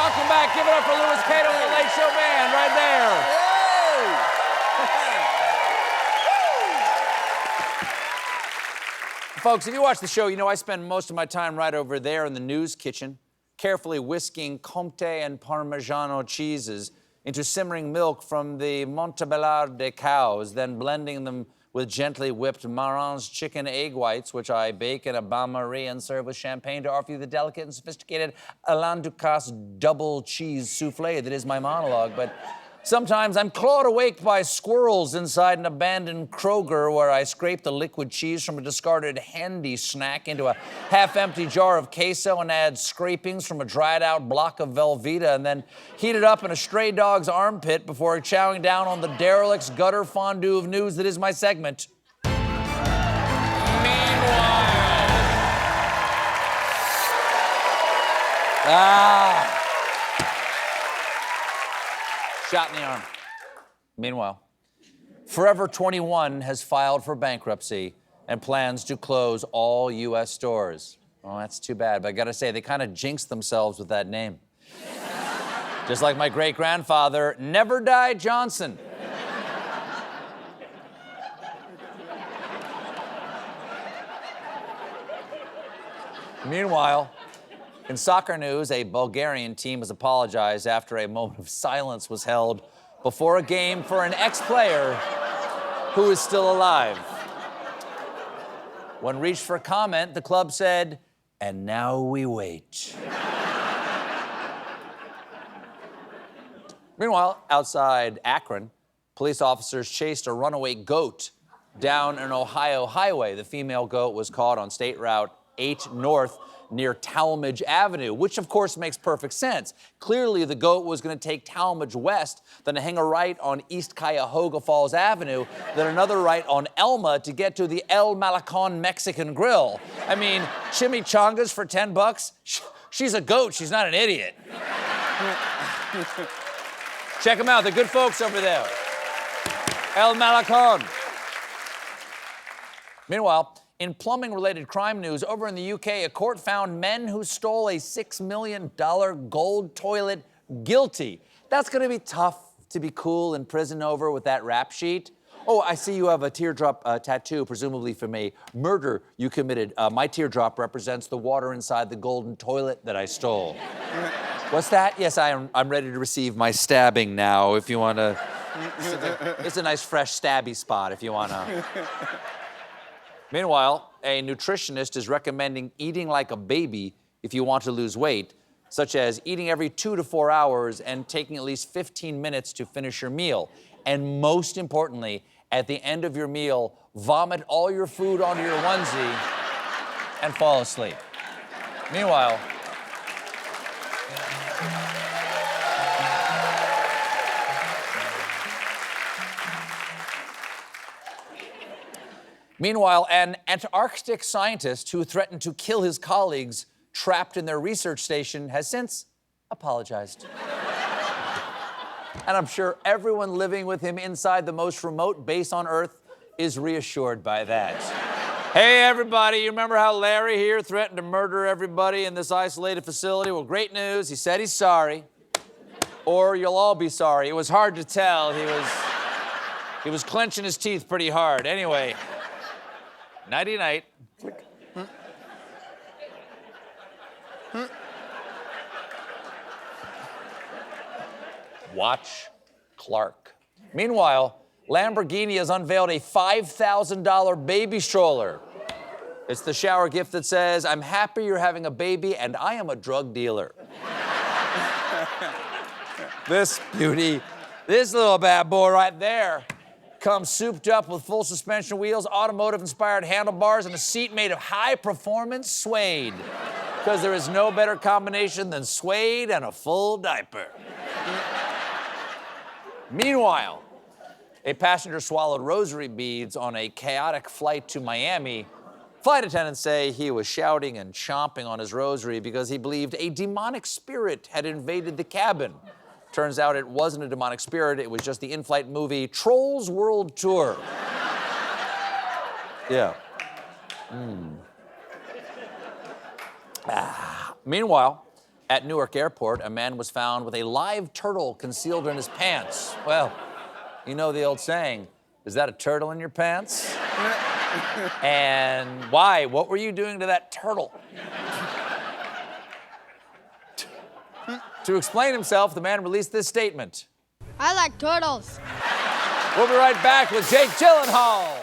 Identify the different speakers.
Speaker 1: Welcome back. Give it up for Louis Cato and the Late Show Band right there. Folks, if you watch the show, you know I spend most of my time right over there in the news kitchen, carefully whisking Comte and Parmigiano cheeses into simmering milk from the Montebellard cows, then blending them with gently whipped Maran's chicken egg whites, which I bake in a bain-marie and serve with champagne to offer you the delicate and sophisticated Alain Ducasse double cheese souffle that is my monologue. But sometimes I'm clawed awake by squirrels inside an abandoned Kroger where I scrape the liquid cheese from a discarded handy snack into a half-empty jar of queso and add scrapings from a dried-out block of Velveeta and then heat it up in a stray dog's armpit before chowing down on the derelict's gutter fondue of news that is my segment. Shot in the arm. Meanwhile, Forever 21 has filed for bankruptcy and plans to close all U.S. stores. Oh, that's too bad, but I gotta say, they kind of jinxed themselves with that name. Just like my great-grandfather, Never Die Johnson. Meanwhile, in soccer news, a Bulgarian team has apologized after a moment of silence was held before a game for an ex-player who is still alive. When reached for comment, the club said, "And now we wait." Meanwhile, outside Akron, police officers chased a runaway goat down an Ohio highway. The female goat was caught on State Route 8 North near Talmadge Avenue, which of course makes perfect sense. Clearly, the goat was going to take Talmadge west, then hang a right on East Cuyahoga Falls Avenue, then another right on Elma to get to the El Malecon Mexican Grill. I mean, chimichangas for $10? She's a goat, she's not an idiot. Check them out, they're good folks over there. El Malecon. Meanwhile, in plumbing-related crime news, over in the UK, a court found men who stole a $6 million gold toilet guilty. That's gonna be tough to be cool in prison over with that rap sheet. Oh, I see you have a teardrop tattoo, presumably from a murder you committed. My teardrop represents the water inside the golden toilet that I stole. What's that? Yes, I'm ready to receive my stabbing now, if you wanna. It's a nice, fresh, stabby spot, if you wanna. Meanwhile, a nutritionist is recommending eating like a baby if you want to lose weight, such as eating every 2 to 4 hours and taking at least 15 minutes to finish your meal. And most importantly, at the end of your meal, vomit all your food onto your onesie and fall asleep. Meanwhile, an Antarctic scientist who threatened to kill his colleagues trapped in their research station has since apologized. And I'm sure everyone living with him inside the most remote base on Earth is reassured by that. Hey, everybody, you remember how Larry here threatened to murder everybody in this isolated facility? Well, great news. He said he's sorry. Or you'll all be sorry. It was hard to tell. He was clenching his teeth pretty hard. Anyway. Nighty-night. Watch Clark. Meanwhile, Lamborghini has unveiled a $5,000 baby stroller. It's the shower gift that says, "I'm happy you're having a baby and I am a drug dealer." This beauty, this little bad boy right there, comes souped up with full suspension wheels, automotive-inspired handlebars, and a seat made of high-performance suede. Because there is no better combination than suede and a full diaper. Meanwhile, a passenger swallowed rosary beads on a chaotic flight to Miami. Flight attendants say he was shouting and chomping on his rosary because he believed a demonic spirit had invaded the cabin. Turns out it wasn't a demonic spirit, it was just the in-flight movie Trolls World Tour. Yeah. Meanwhile, At Newark Airport, a man was found with a live turtle concealed in his pants. Well, you know the old saying, is that a turtle in your pants? And why? What were you doing to that turtle? To explain himself, the man released this statement.
Speaker 2: I like turtles.
Speaker 1: We'll be right back with Jake Gyllenhaal.